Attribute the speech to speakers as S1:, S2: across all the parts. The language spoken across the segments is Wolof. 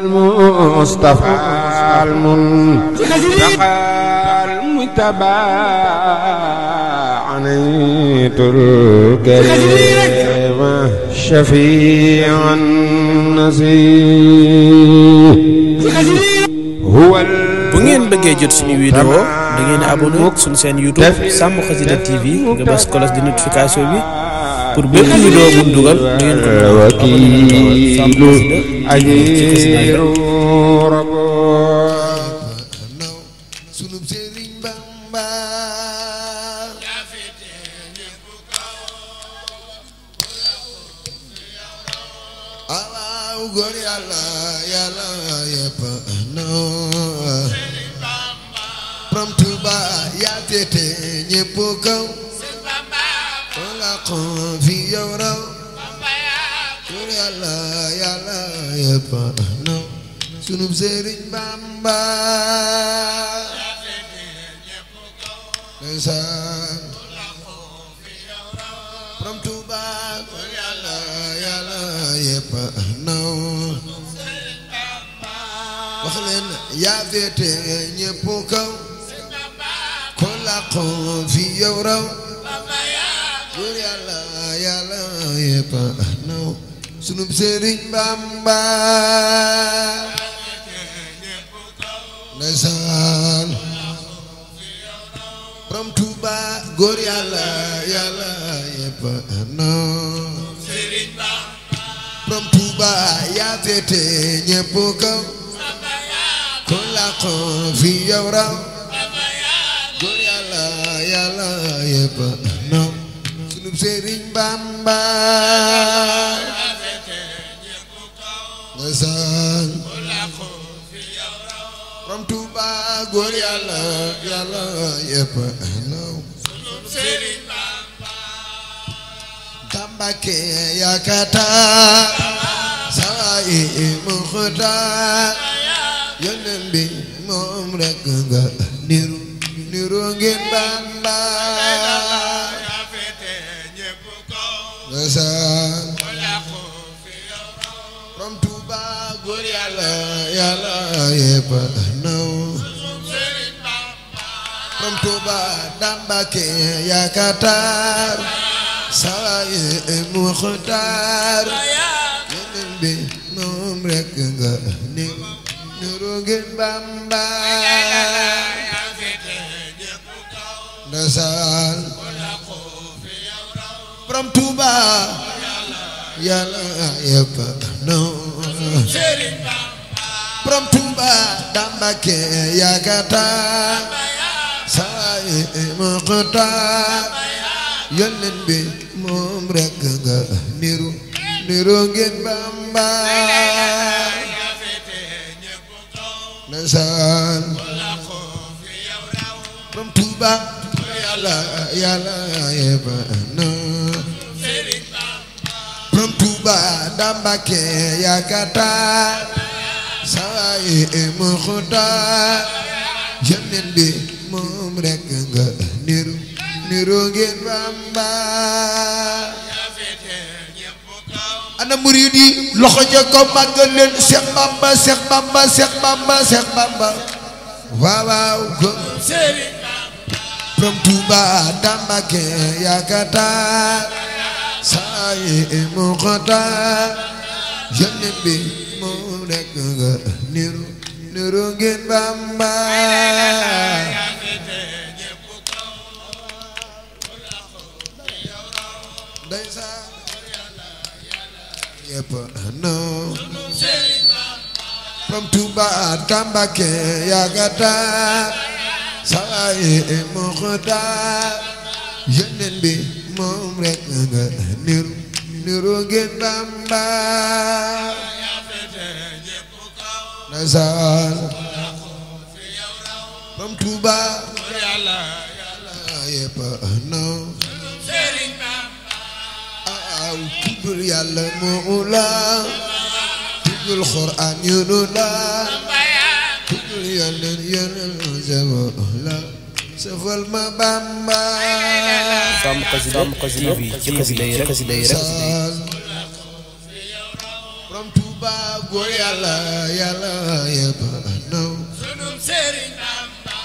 S1: المصطفى المنتقى المجتبى عنيت الكريم شفيع النسيم هو
S2: bu ngeen bëggee jot suñu vidéo da ngeen abonné suñu seen YouTube Sàmm Xasida TV nga bës cloche de notification bi pour bépp vidéo bu ñu dugal ngeen ko wakiilu ajiru rabo
S3: sunu Sëriñ Bamba Allahu góor Yàlla Yàlla yépp naw Borom Tuuba yaa féete ñépp kaw wala kon fi yow raw góor Yàlla Yàlla yépp naw sunu Sëriñ Bamba ndeysaan Borom Tuuba góor Yàlla Yàlla yépp naw wax leen yaa féete ñépp kaw ko laqo fi yow raw góor Yàlla Yàlla yépp naw sunu Sëriñ Bamba ndeysaan Borom Tuuba góor Yàlla Yàlla yépp naw Borom Tuuba yaa féete ñépp kaw ko laqo fi yow raw góor Yàlla Yàlla yépp naw sunu Sëriñ Bamba ndeysaan Borom Tuuba góor Yàlla Yàlla yépp naw Tambake yakata sawayi muxta yonen bi moom rek nga niru ngeen Bamba ndeysaan Borom Tuuba góor Yàlla Yàlla yépp naw Borom Tuuba Tambake yakatar sawaye muxtaar yonen bi moom rek nga niru ngeen Bamba ndeysaan Borom Tuuba Yàlla yépp naw Borom Tuuba Tambake yakatar sawaye muxtaar yonen bi moom rek nga niru ngeen Bamba ndeysaan Borom Tuuba Yàlla Yàlla yépp naw Borom Tuuba Tambake yakatar sawaye muxtaar yonen bi moom rek nga niru ngeen Bamba ana murid yi loxo ja ko màggal leen Seex Bamba Seex Bamba Seex Bamba Seex Bamba waaw waaw ko Borom Tuuba Tambake yakatar sawaye muxtaar yonen bi moom rek nga niru ngeen Bamba ndeysaan yépp naw Borom Tuuba Tambake yakatar sawaye muxtaar yonen bi moom rek nga niru ngeen Bamba ndeysaan Borom Tuuba Yàlla yépp naw aw tuddul Yàlla moo la tuddul Qur'an yunu la tuddul Yàlla jabo la safal ma Bamba
S2: Sàmm Xasida TV ci xasida yi rek
S3: Borom Tuuba góor yàlla yàlla yëpp naw
S4: sunum Sëriñ Bamba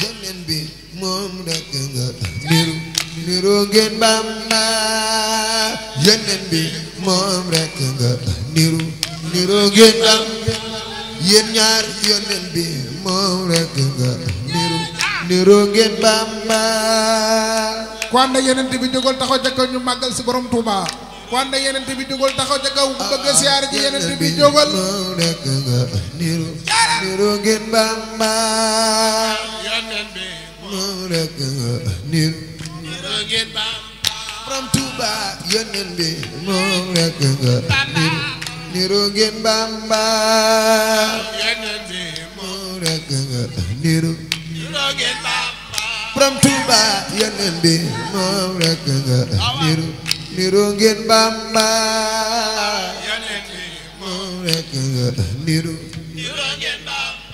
S3: yeneen bi moom rekk nga niru niru ngeen Bamba yeneen bi moom rekk nga niru niru ngeen Bamba yéen ñaar yeneen bi moom rekk nga niru niru ngeen Bamba
S5: ku ànd ak yeneen bi jógal taxaw ca kaw ñu màggal si borom Touba ku ànd ak yeneen bi jógal taxaw ca kaw ku bëgg a siyaare ji yeneen bi jógal
S3: moom rekk nga niru niru ngeen Bamba
S4: yonent bi
S3: moom rekk nga niru
S4: niru ngeen Bamba
S3: borom Touba yeneen bi moom rekk nga niru niru ngeen Bamba
S4: yonent bi
S3: moom rekk nga niru
S4: niru ngeen Bamba
S3: borom Touba yeneen bi moom rekk nga niru niru ngeen Bamba
S4: yonent bi
S3: moom rekk nga niru
S4: niru ngeen Bamba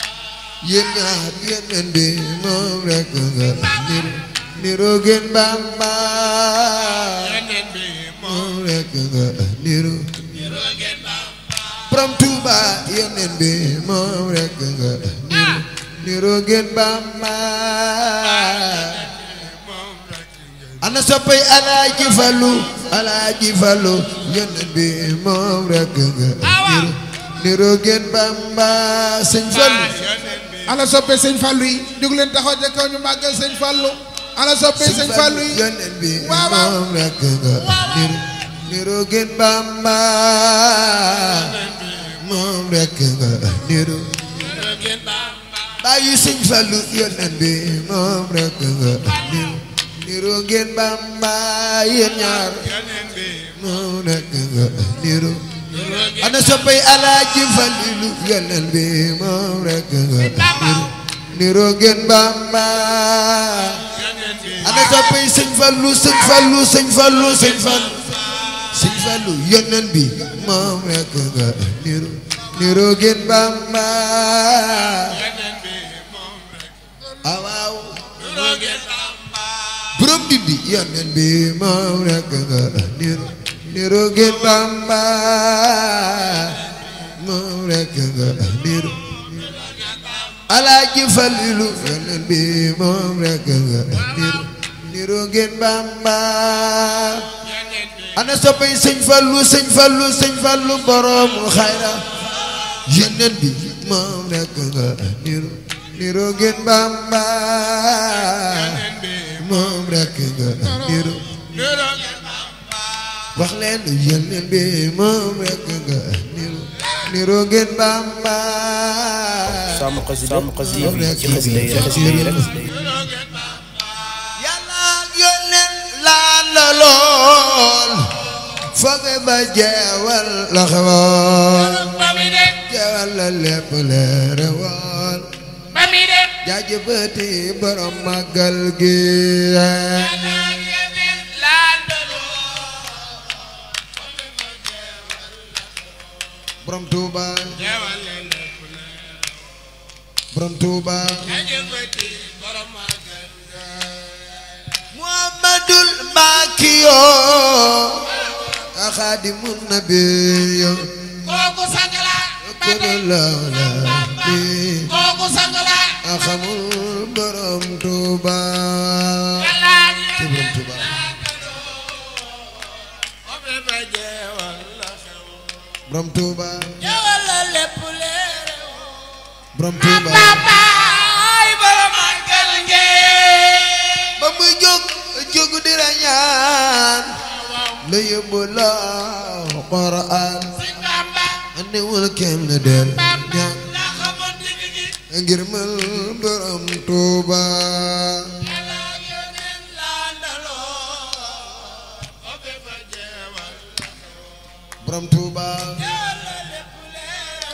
S3: yéen ñaar yeneen bi moom rekk nga niru niru ngeen Bamba
S4: yonent bi
S3: moom rekk nga niru
S4: niru ngeen Bamba
S3: borom Touba yeneen bi moom rekk nga niru niru ngeen Bamba ana soppay Alaaji Fallu yeneen bi moom rekk nga niru niru ngeen Bamba sëñ Fallu
S5: ana soppe sëñ Fallou yi jóg leen taxaw ca kaw ñu màggal sëñ Fallou ana soppe sëñ Fallou yi
S3: yeneen bi
S5: waaw waaw
S3: moom rekk nga niru niru ngeen Bamba moom rekk nga niru
S4: niru ngeen Bamba
S3: bàyyi sëñ Fallu yeneen bi moom rekk nga niru niru ngeen Bamba yéen ñaar
S4: yonent bi
S3: moom rekk nga niru
S4: niru ngeen
S3: ana soppay Alaaji Fallilu yeneen bi moom rekk nga niru niru ngeen Bamba
S4: yonent bi
S3: ana soppay sëñ Fallu yeneen bi moom rekk nga niru niru ngeen Bamba
S4: yonent bi moom rek
S3: awaaw
S4: niru ngeen Bamba
S3: borom Ndindi yeneen bi moom rekk nga niru niru ngeen Bamba moom rekk nga niru Alaaji Fallilu yeneen bi moom rekk nga niru niru ngeen Bamba
S4: yonent bi
S3: ana soppay sëñ Fallu borom xayra yeneen bi moom rekk nga niru niru ngeen Bamba
S4: yonent bi
S3: moom rekk nga niru
S4: niru ngeen Bamba
S3: wax leen yeneen bi moom rekk nga niru niru ngeen Bamba
S2: Sàmm Xasida ci xasida yi rek
S3: yàlla ak yeneen laan la lool foog ba jeewal la xewoon
S4: ba mi dem
S3: jeewal la lépp leere woon
S4: ba mi dem
S3: jaajëfati borom màggal gi
S4: yeneen laan daloo
S3: borom Touba
S4: jeewal leen lépp la
S3: borom Touba
S4: jaajëfati borom màggal
S3: Muhammadul Makiyo Xaadimun Nabiyo
S4: kooku sang la
S3: kono lawla bi
S4: kooku sang la
S3: xamul borom Touba
S4: Alaaji
S3: ci borom Touba
S4: obe ba jeewal la xew
S3: borom Touba
S4: jeewal la lépp leere
S3: borom Touba
S4: baay borom màggal gi
S3: ba muy jóg di rañaan la yóbbu la Qur'an
S4: Sëñ Bamba
S3: andiwul kenn del ñaan
S4: daa xamoon digg gi
S3: ngir mal borom Touba
S4: Yàlla ak yeneen laa ndaloo obe ba jeewal
S3: borom Touba
S4: jeewal la lépp leere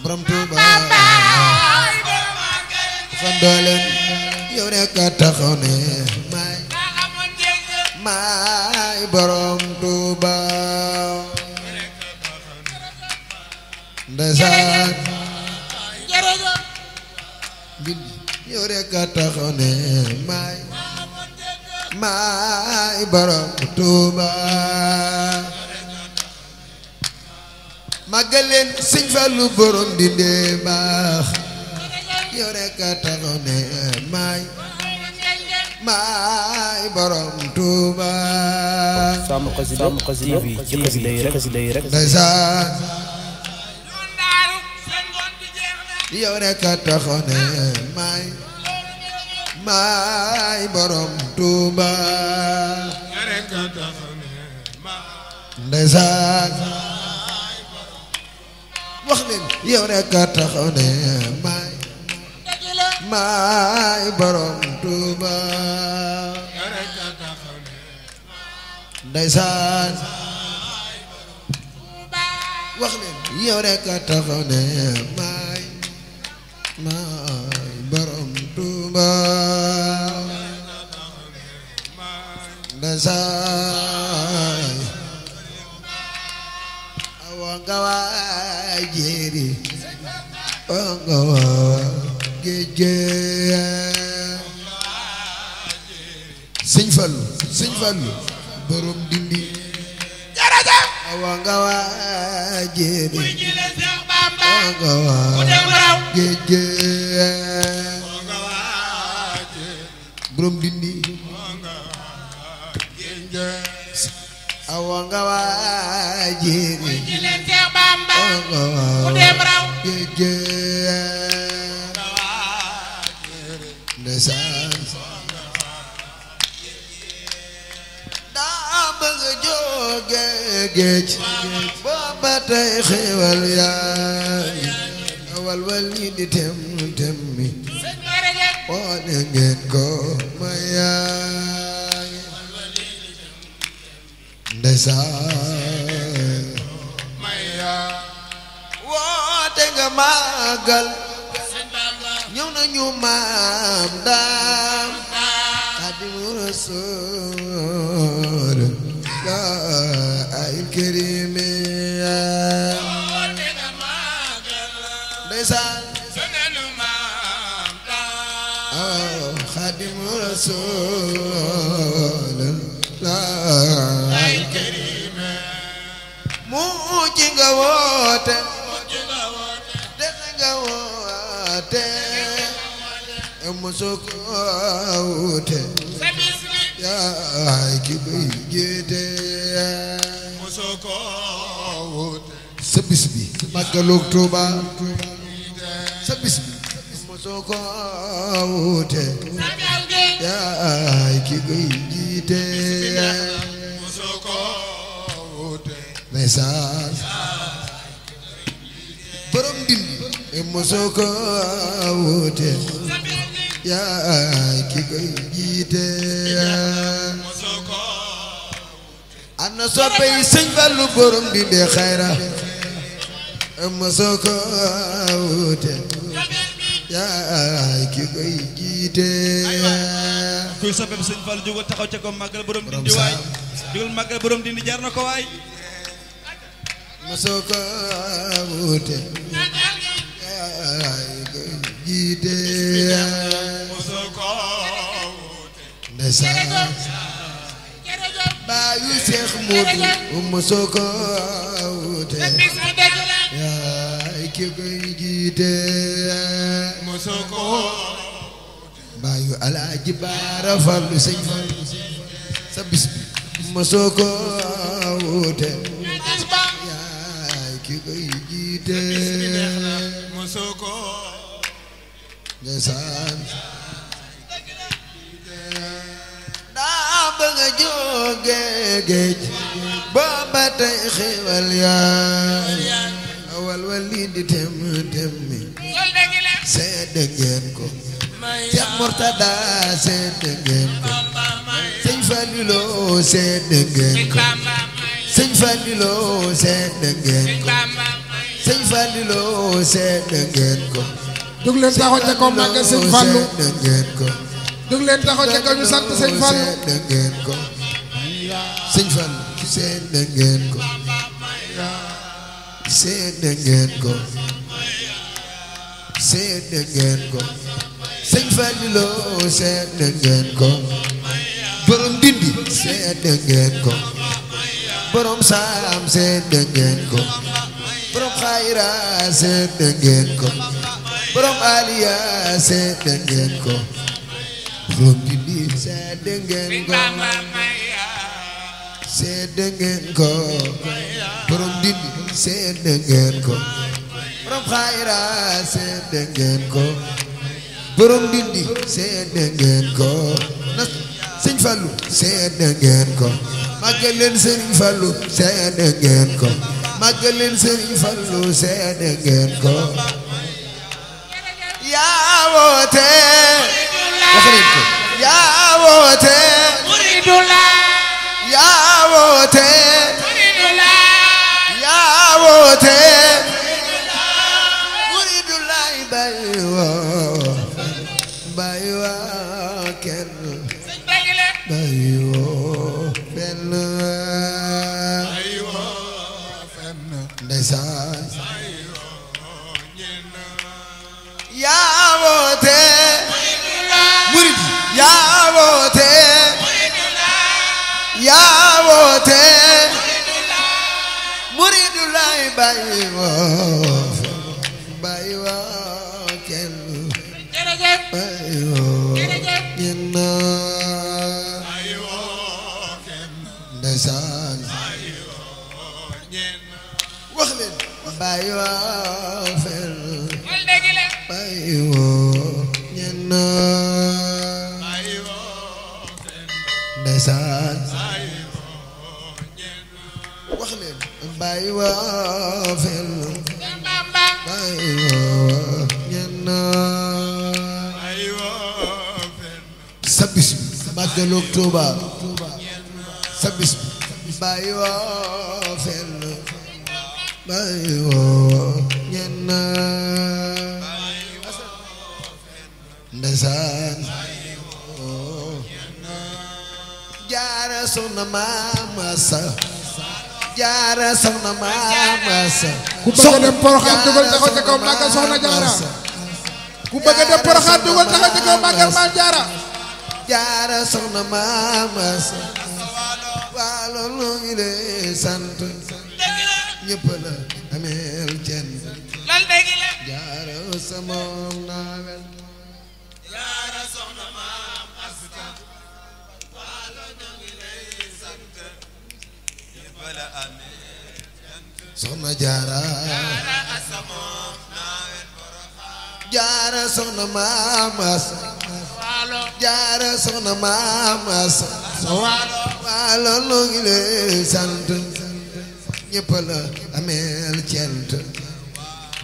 S3: borom Touba
S4: baay borom màggal gi
S3: fan dooleen yow rek a taxaw ne maay
S4: daa xamoon digg
S3: maay borom Touba ndeysaan
S4: jërëjëf
S3: bind yow rek a taxaw ne maay borom Touba màggal leen sëñ Fallu borom dindee baax yow rek a taxaw ne maay borom Tuuba
S2: Sàmm Xasida TV ci xasida yi rek
S3: ndeysaan yow rek a taxaw ne maay borom Tuuba ndeysaan wax leen yow rek a taxaw ne maay borom Tuuba ndeysaan wax leen yow rek a taxaw ne maay borom Tuuba ndeysaan awa nga waa jéeri awa nga waa géej sëñ Fallu borom dindi awa nga waa jéeri awa nga waa géej borom dindi awa nga waa jéeri awa nga waa géej ndeysaan daa bëgg a jóge géej booba tey xéewal yaa ngi awal wali di tem mi woone ngeen ko ma yaa ngi ndeysaan woote nga màggal ñëw nañu maam daam Xaadimu Rasuul la ay kërime ndeysaan Xaadimu Rasuul la ay kërime mu ci nga woote dese nga woote mosoo ko wuute yaay ki koy jiite mosoo ko wuute sa bis bi màggalu Tuuba sa bis bi mosoo ko wuute yaay ki koy jiite mosoo ko wuute ndeysaan borom dindi mosoo ko wuute yaay ki koy jiite ana soppe yi sëñ Fallu borom dindi xayra mosoo ko wuute yaay ki koy jiite
S6: kuy soppe sëñ Fallu jógal taxaw ca ko màggal borom dindi waay jógal màggal borom dindi jar na ko waay
S3: mosoo ko wuute yaay koy jiite ndeysaan baayu Seex Moodu mosoo ko wuute yaay ki koy jiite mosoo ko baayu Alaaji Baara Fallu sëñ Fallu sa bis bi mosoo ko wuute yaay ki koy jiite mosoo ko ndeysaan daa bëgg a jóge géej booba tey xéewal yaa awal wali di tem mi sedd ngeen ko Seex Murtada sedd ngeen ko sëñ Fallilu sedd ngeen ko sëñ Fallilu sedd ngeen ko sëñ Fallilu sedd ngeen ko
S5: jóg leen taxaw ca kaw màggal sëñ Fallu
S3: sedd ngeen ko
S5: jóg leen taxaw ca kaw ñu sant sëñ Fallu
S3: sedd ngeen ko sëñ Fallu sedd ngeen ko sedd ngeen ko sedd ngeen ko sëñ Fallilu sedd ngeen ko borom Ndindi sedd ngeen ko borom Saam sedd ngeen ko borom xayra seet ngeen ko borom aliya seet ngeen ko borom Ndindi seet ngeen ko seet ngeen ko borom Ndindi seet ngeen ko borom xayra seet ngeen ko borom Ndindi seet ngeen ko na Sëñ Fallu seet ngeen ko màggal leen Sëriñ Fallu seet ngeen ko màggal leen Sëriñ Fallu seet ngeen ko yaa woote wax leen ko yaa woote yaa woote yaa woote muridulaay bay woo kenn bay woo fenn ndeysaan yaa woote murid yaa woote yaa woote muridulaay bay woo kenn bay woo ñenn ndeysaan wax leen bay woo fenn bay woo ñenn ndeysaan wax leen bay woo fenn bay woo ñenn sa bis Màggalu Tuuba sa bis bay woo fenn bay woo ñenn ndeysaan jaara soxna Maama Sa jaara soxna Maama Sa
S5: ku bëgg a dem Porokhane dugal taxaw ca kaw màggal soxna jaara ku bëgg a dem Porokhane dugal taxaw ca kaw màggal maam jaara
S3: jaara soxna Maama Sa waa loolu ngi lay sant ñëpp la ameel cen jaara sama naawel jaara soxna Maama Sa waa loolu ngi lay sant ñëpp la ameel soxna jaara jaara soxna Maama Sa jaara soxna Maama Sa waa loolu ngi lay sant ñëpp la ameel cent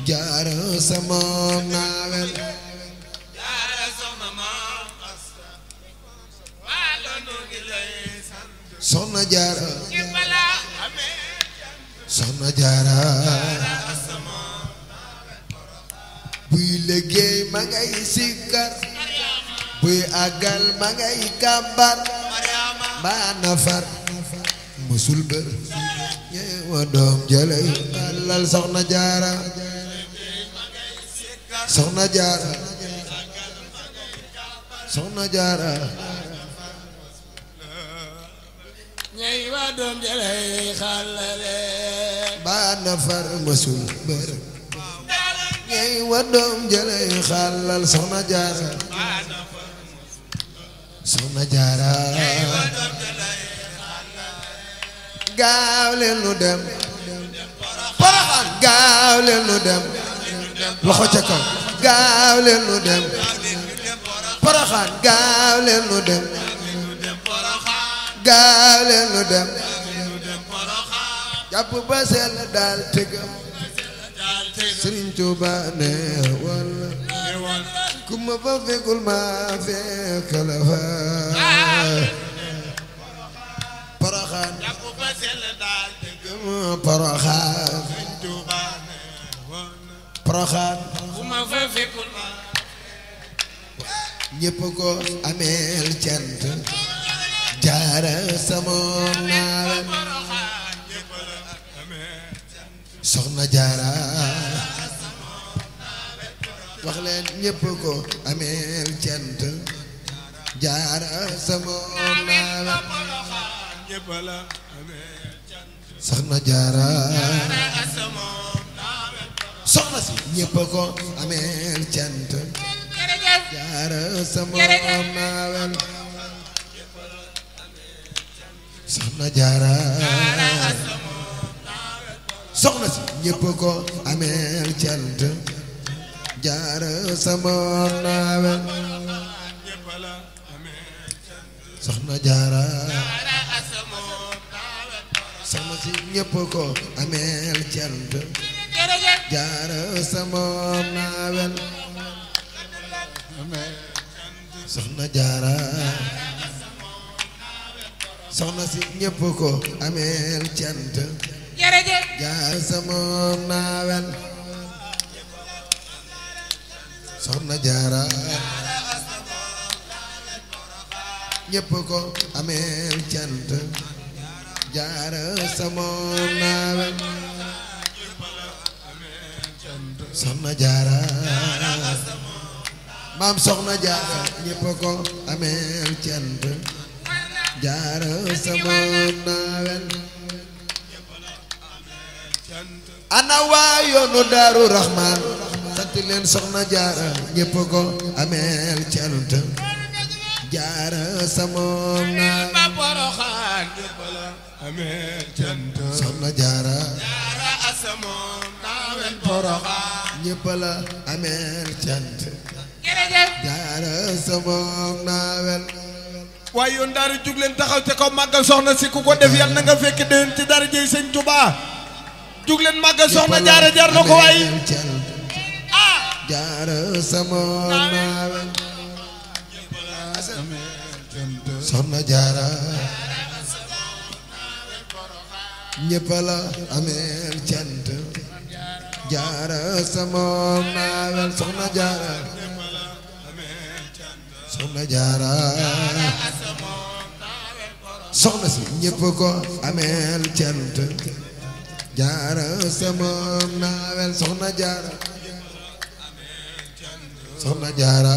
S3: jaara sama naawel jaara soxna Maama Sa waa loolu ngi lay sant soxna jaara soxna jaara buy liggéey ma ngay sikkar buy àggal ma ngay kàmbar mbaa nafar musul bër ñeewa doom jëlay alal soxna jaara soxna jaara soxna jaara ñeewa doom jëlay xalale mbaa nafar musul bër ñeewa doom jëlay xalal soxna jaara soxna jaara gaaw leen nu dem Porokhane gaaw leen nu dem loxo ca kaw gaaw leen nu dem Porokhane gaaw leen nu dem gaaw leen nu dem jàpp ba sell daal tegam Sëriñ Tuuba ne walla ku ma fa fekkul ma fekk la fa Porokhane Porokhane Porokhane ñépp ko ameel cant jaara sama naawel soxna jaara wax leen ñépp ko ameel cant jaara sama naawel soxna jaara si ñëpp ko ameel cant jaara sama naawel soxna jaara soxna si ñëpp ko ameel cant jaara sama naawel soxna jaara soxna si ñëpp ko ameel cant jaara sama naawel soxna jaara soxna si ñëpp ko ameel cant jaara sama naawel soxna jaara ñëpp ko ameel cant jaara sama naawel soxna jaara maam soxna jaara ñëpp ko ameel cant jaara sama naawel ana waa yoonu Daaru Rahmaan sant leen soxna jaara ñëpp ko ameel cant jaara sama naawel soxna jaara ñëpp la ameel cant jaara sama naawel
S7: waaye yoon daara jug leen taxaw te ko màggal soxna si ku ko def yàlla na nga fekk déwén ci dara jëy sëñ Tuubaa jug leen màggal soxna jaara jar na ko waaye
S3: jaara sama naawel soxna jaara ñëpp la ameel cant jaara sama naawel soxna jaara soxna jaara soxna si ñëpp ko ameel cant jaara sama naawel soxna jaara soxna jaara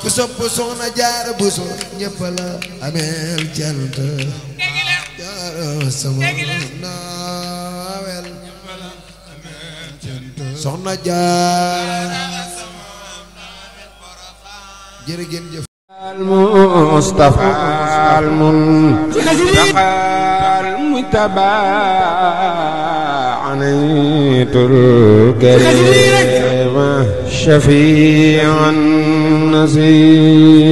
S3: ku sopp soxna jaara buso ñëpp la ameel cant jaara sama naawel soxna jaara jërë ngeen jëf
S1: المصطفى المنتقى المجتبى عنيت الكريم شفيع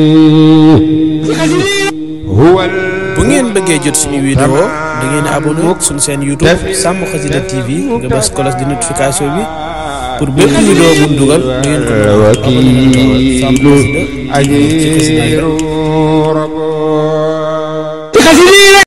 S1: النسيم هو
S2: bu ngeen bëggee jot suñu vidéo da ngeen abonné suñu seen YouTube Sàmm Xasida TV nga bës cloche de notification bi pour bépp vidéo bu ñu dugal ngeen ko
S1: wakiilu ajiru